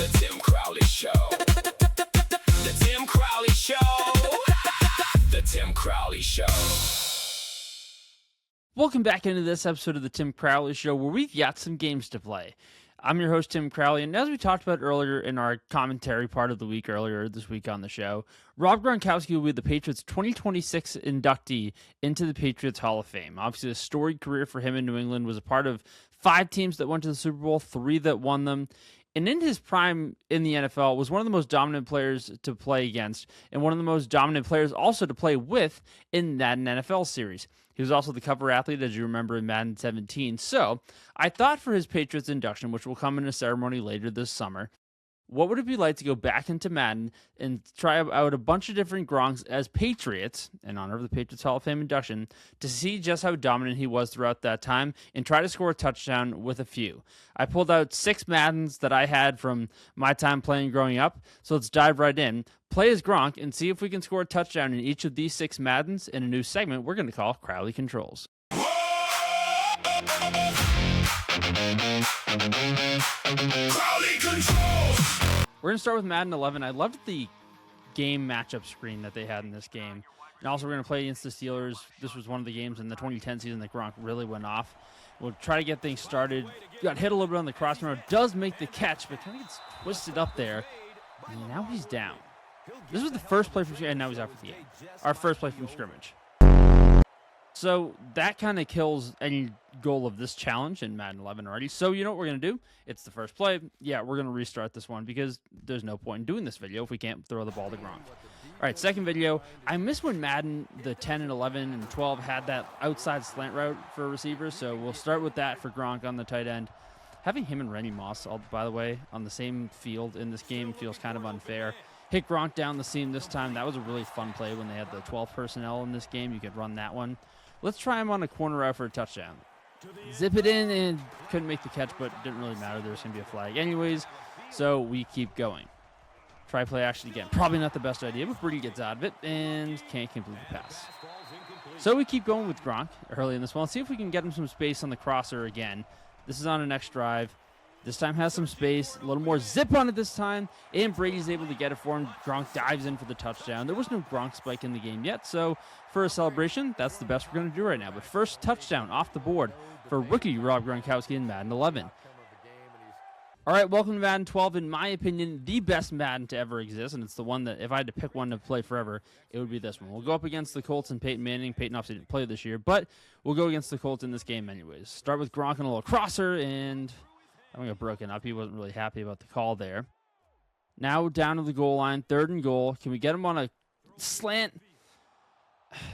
The Tim Crowley Show. The Tim Crowley Show. The Tim Crowley Show. Welcome back into this episode of the Tim Crowley Show, where we've got some games to play. I'm your host, Tim Crowley, and as we talked about earlier in our commentary part of the week earlier this week on the show, Rob Gronkowski will be the Patriots' 2026 inductee into the Patriots Hall of Fame. Obviously, a storied career for him in New England, was a part of 5 teams that went to the Super Bowl, 3 that won them, and in his prime in the NFL was one of the most dominant players to play against, and one of the most dominant players also to play with in that NFL series. He was also the cover athlete, as you remember, in Madden 17. So I thought for his Patriots induction, which will come in a ceremony later this summer, what would it be like to go back into Madden and try out a bunch of different Gronks as Patriots, in honor of the Patriots Hall of Fame induction, to see just how dominant he was throughout that time and try to score a touchdown with a few. I pulled out 6 Maddens that I had from my time playing growing up, so let's dive right in. Play as Gronk and see if we can score a touchdown in each of these 6 Maddens in a new segment we're going to call Crowley Controls. Crowley Controls. We're going to start with Madden 11. I loved the game matchup screen that they had in this game. And also we're going to play against the Steelers. This was one of the games in the 2010 season that Gronk really went off. We'll try to get things started. Got hit a little bit on the crossbar. Does make the catch, but kind of gets twisted up there. And now he's down. This was the first play from scrimmage, and now he's out for the game. Our first play from scrimmage. So that kind of kills any goal of this challenge in Madden 11 already. So you know what we're going to do? It's the first play. Yeah, we're going to restart this one because there's no point in doing this video if we can't throw the ball to Gronk. All right, second video. I miss when Madden, the 10 and 11 and 12, had that outside slant route for receivers. So we'll start with that for Gronk on the tight end. Having him and Randy Moss, by the way, on the same field in this game feels kind of unfair. Hit Gronk down the seam this time. That was a really fun play when they had the 12 personnel in this game. You could run that one. Let's try him on a corner route for a touchdown. Zip it in and couldn't make the catch, but it didn't really matter. There was going to be a flag anyways, so we keep going. Try play action again. Probably not the best idea, but Brady gets out of it and can't complete the pass. So we keep going with Gronk early in this one. Let's see if we can get him some space on the crosser again. This is on a next drive. This time has some space, a little more zip on it this time, and Brady's able to get it for him. Gronk dives in for the touchdown. There was no Gronk spike in the game yet, so for a celebration, that's the best we're going to do right now. But first touchdown off the board for rookie Rob Gronkowski in Madden 11. All right, welcome to Madden 12. In my opinion, the best Madden to ever exist, and it's the one that if I had to pick one to play forever, it would be this one. We'll go up against the Colts and Peyton Manning. Peyton obviously didn't play this year, but we'll go against the Colts in this game anyways. Start with Gronk and a little crosser, and I think got broken up. He wasn't really happy about the call there. Now down to the goal line, 3rd and goal. Can we get him on a slant?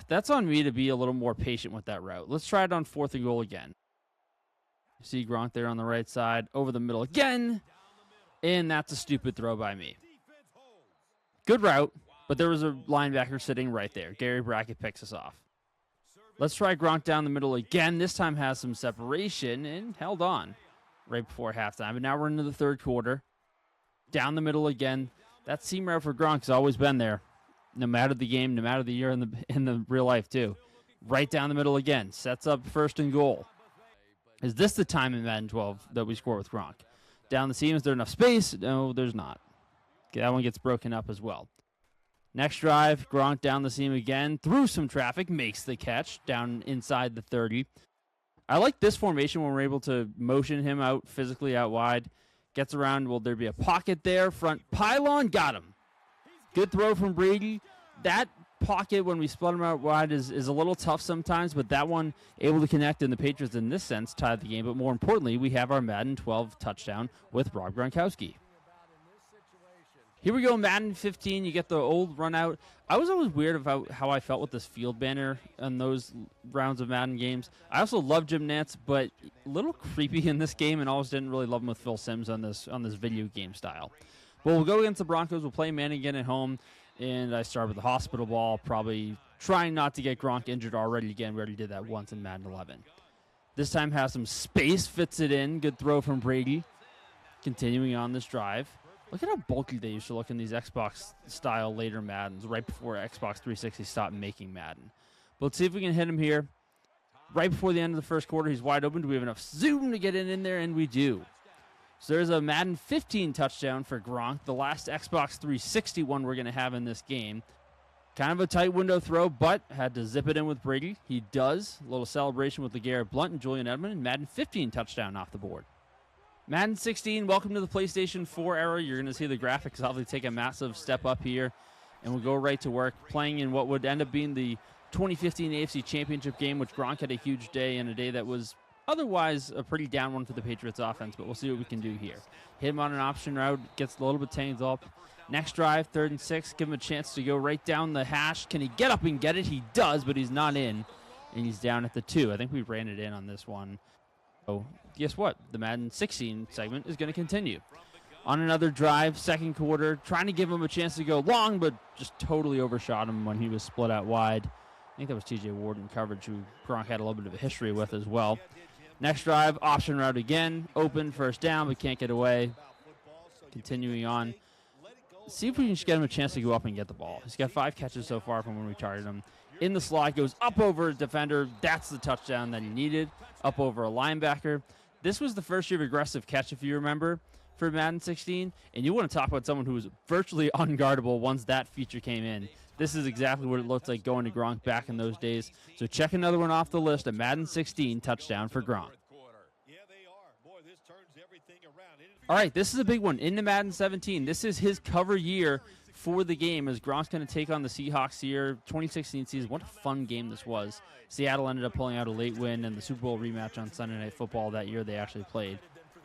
That's on me to be a little more patient with that route. Let's try it on 4th and goal again. See Gronk there on the right side, over the middle again, and that's a stupid throw by me. Good route, but there was a linebacker sitting right there. Gary Brackett picks us off. Let's try Gronk down the middle again. This time has some separation and held on right before halftime. But now we're into the 3rd quarter. Down the middle again. That seam route for Gronk has always been there. No matter the game, no matter the year, in the real life too. Right down the middle again. Sets up 1st and goal. Is this the time in Madden 12 that we score with Gronk? Down the seam, is there enough space? No, there's not. Okay, that one gets broken up as well. Next drive, Gronk down the seam again. Through some traffic, makes the catch down inside the 30. I like this formation when we're able to motion him out physically out wide. Gets around. Will there be a pocket there? Front pylon. Got him. Good throw from Brady. That pocket when we split him out wide is a little tough sometimes, but that one able to connect, and the Patriots in this sense tied the game. But more importantly, we have our Madden 12 touchdown with Rob Gronkowski. Here we go, Madden 15. You get the old run out. I was always weird about how I felt with this field banner on those rounds of Madden games. I also love Jim Nantz, but a little creepy in this game, and always didn't really love him with Phil Simms on this video game style. But we'll go against the Broncos. We'll play man again at home, and I start with the hospital ball, probably trying not to get Gronk injured already again. We already did that once in Madden 11. This time has some space, fits it in. Good throw from Brady. Continuing on this drive. Look at how bulky they used to look in these Xbox-style later Maddens, right before Xbox 360 stopped making Madden. But let's see if we can hit him here. Right before the end of the 1st quarter, he's wide open. Do we have enough zoom to get it in there? And we do. So there's a Madden 15 touchdown for Gronk, the last Xbox 360 one we're going to have in this game. Kind of a tight window throw, but had to zip it in with Brady. He does. A little celebration with LeGarrette Blount and Julian Edelman, and Madden 15 touchdown off the board. Madden 16, welcome to the PlayStation 4 era. You're going to see the graphics obviously take a massive step up here, and we'll go right to work, playing in what would end up being the 2015 AFC Championship game, which Gronk had a huge day, and a day that was otherwise a pretty down one for the Patriots offense, but we'll see what we can do here. Hit him on an option route, gets a little bit tangled up. Next drive, 3rd and 6, give him a chance to go right down the hash. Can he get up and get it? He does, but he's not in, and he's down at the 2. I think we ran it in on this one. So guess what? The Madden 16 segment is going to continue. On another drive, 2nd quarter, trying to give him a chance to go long, but just totally overshot him when he was split out wide. I think that was TJ Ward in coverage, who Gronk had a little bit of a history with as well. Next drive, option route again, open, 1st down, but can't get away. Continuing on. See if we can just get him a chance to go up and get the ball. He's got 5 catches so far from when we targeted him. In the slot, goes up over a defender. That's the touchdown that he needed. Up over a linebacker. This was the first year of aggressive catch, if you remember, for Madden 16. And you want to talk about someone who was virtually unguardable once that feature came in. This is exactly what it looked like going to Gronk back in those days. So check another one off the list, a Madden 16 touchdown for Gronk. All right, this is a big one. Into Madden 17. This is his cover year for the game as Gronk's going to take on the Seahawks here. 2016 season. What a fun game this was. Seattle ended up pulling out a late win, and the Super Bowl rematch on Sunday Night Football that year they actually played.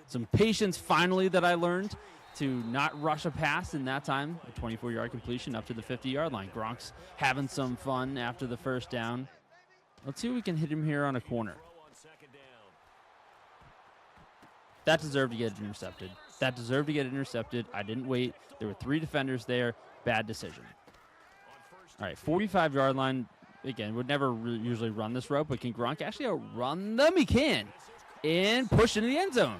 Some patience finally that I learned to not rush a pass in that time. A 24-yard completion up to the 50-yard line. Gronk's having some fun after the 1st down. Let's see if we can hit him here on a corner. That deserved to get intercepted. That deserved to get intercepted. I didn't wait. There were 3 defenders there. Bad decision. All right, 45-yard line. Again, would never usually run this route, but can Gronk actually outrun them? He can. And push into the end zone.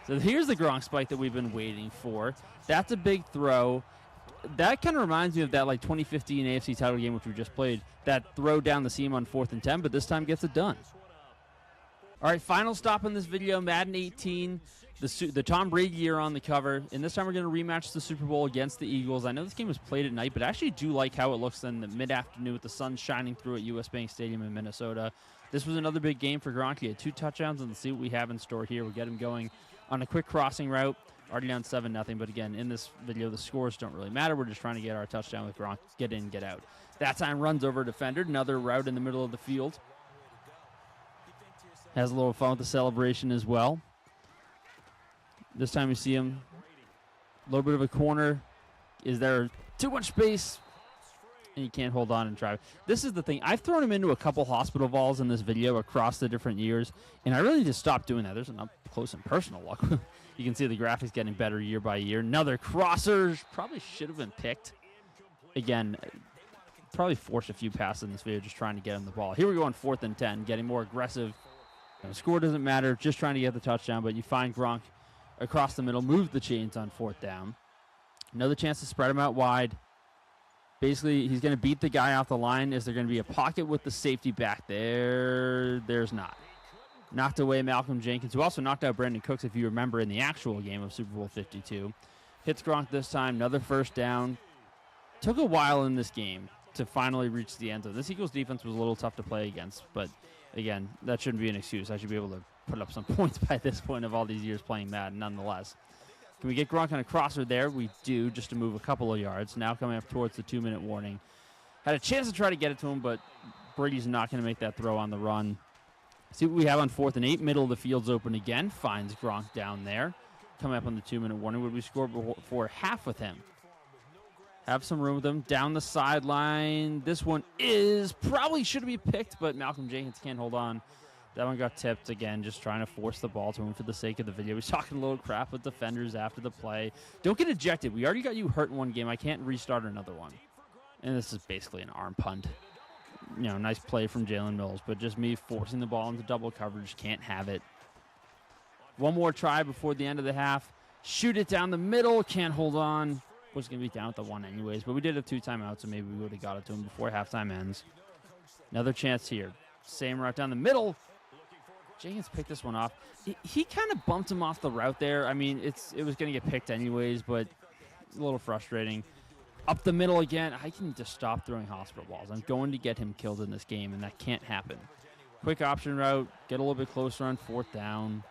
So here's the Gronk spike that we've been waiting for. That's a big throw. That kind of reminds me of that 2015 AFC title game, which we just played. That throw down the seam on 4th and 10, but this time gets it done. All right, final stop in this video, Madden 18, the Tom Brady year on the cover. And this time we're going to rematch the Super Bowl against the Eagles. I know this game was played at night, but I actually do like how it looks in the mid-afternoon with the sun shining through at US Bank Stadium in Minnesota. This was another big game for Gronk. He had 2 touchdowns, and let's see what we have in store here. We'll get him going on a quick crossing route. Already down 7-0, but again, in this video, the scores don't really matter. We're just trying to get our touchdown with Gronk. Get in, get out. That time runs over a defender. Another route in the middle of the field. Has a little fun with the celebration as well. This time we see him. A little bit of a corner. Is there too much space? And he can't hold on and drive. This is the thing. I've thrown him into a couple hospital balls in this video across the different years, and I really just stopped doing that. There's an up close and personal look. You can see the graphics getting better year by year. Another crosser. Probably should have been picked. Again, probably forced a few passes in this video just trying to get him the ball. Here we go on 4th and 10, getting more aggressive. The score doesn't matter, just trying to get the touchdown, but you find Gronk across the middle, move the chains on 4th down. Another chance to spread him out wide. Basically, he's going to beat the guy off the line. Is there going to be a pocket with the safety back there? There's not. Knocked away Malcolm Jenkins, who also knocked out Brandon Cooks, if you remember, in the actual game of Super Bowl 52. Hits Gronk this time, another 1st down. Took a while in this game to finally reach the end zone. This Eagles defense was a little tough to play against, but again, that shouldn't be an excuse. I should be able to put up some points by this point of all these years playing Madden nonetheless. Can we get Gronk on a crosser there? We do, just to move a couple of yards. Now coming up towards the 2-minute warning. Had a chance to try to get it to him, but Brady's not going to make that throw on the run. See what we have on 4th and 8. Middle of the field's open again. Finds Gronk down there. Coming up on the 2-minute warning. Would we score before half with him? Have some room with him. Down the sideline. This one is probably should be picked, but Malcolm Jenkins can't hold on. That one got tipped again, just trying to force the ball to him for the sake of the video. He's talking a little crap with defenders after the play. Don't get ejected. We already got you hurt in one game. I can't restart another one. And this is basically an arm punt. You know, nice play from Jalen Mills, but just me forcing the ball into double coverage. Can't have it. One more try before the end of the half. Shoot it down the middle. Can't hold on. Was going to be down at the 1 anyways, but we did have 2 timeouts, so maybe we would have got it to him before halftime ends. Another chance here. Same route down the middle. Jenkins picked this one off. He kind of bumped him off the route there. I mean, it was going to get picked anyways, but a little frustrating. Up the middle again. I can just stop throwing hospital balls. I'm going to get him killed in this game, and that can't happen. Quick option route. Get a little bit closer on 4th down.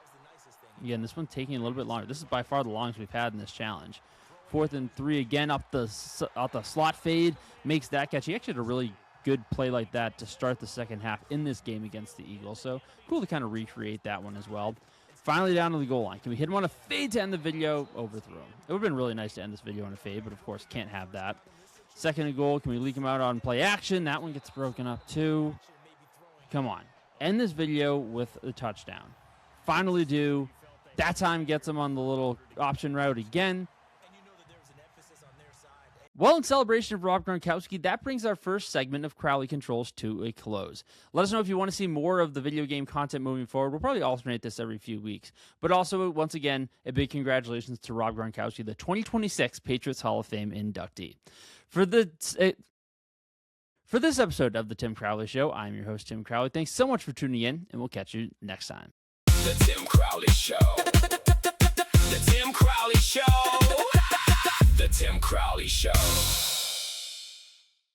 Again, this one's taking a little bit longer. This is by far the longest we've had in this challenge. 4th and 3 again, out the slot fade. Makes that catch. He actually had a really good play like that to start the second half in this game against the Eagles. So cool to kind of recreate that one as well. Finally down to the goal line. Can we hit him on a fade to end the video? Overthrow him. It would have been really nice to end this video on a fade, but of course can't have that. 2nd and goal. Can we leak him out on play action? That one gets broken up too. Come on. End this video with a touchdown. Finally do. That time gets him on the little option route again. Well, in celebration of Rob Gronkowski, that brings our first segment of Crowley Controls to a close. Let us know if you want to see more of the video game content moving forward. We'll probably alternate this every few weeks. But also, once again, a big congratulations to Rob Gronkowski, the 2026 Patriots Hall of Fame inductee. For this episode of The Tim Crowley Show, I'm your host, Tim Crowley. Thanks so much for tuning in, and we'll catch you next time. The Tim Crowley Show. The Tim Crowley Show. The Tim Crowley Show.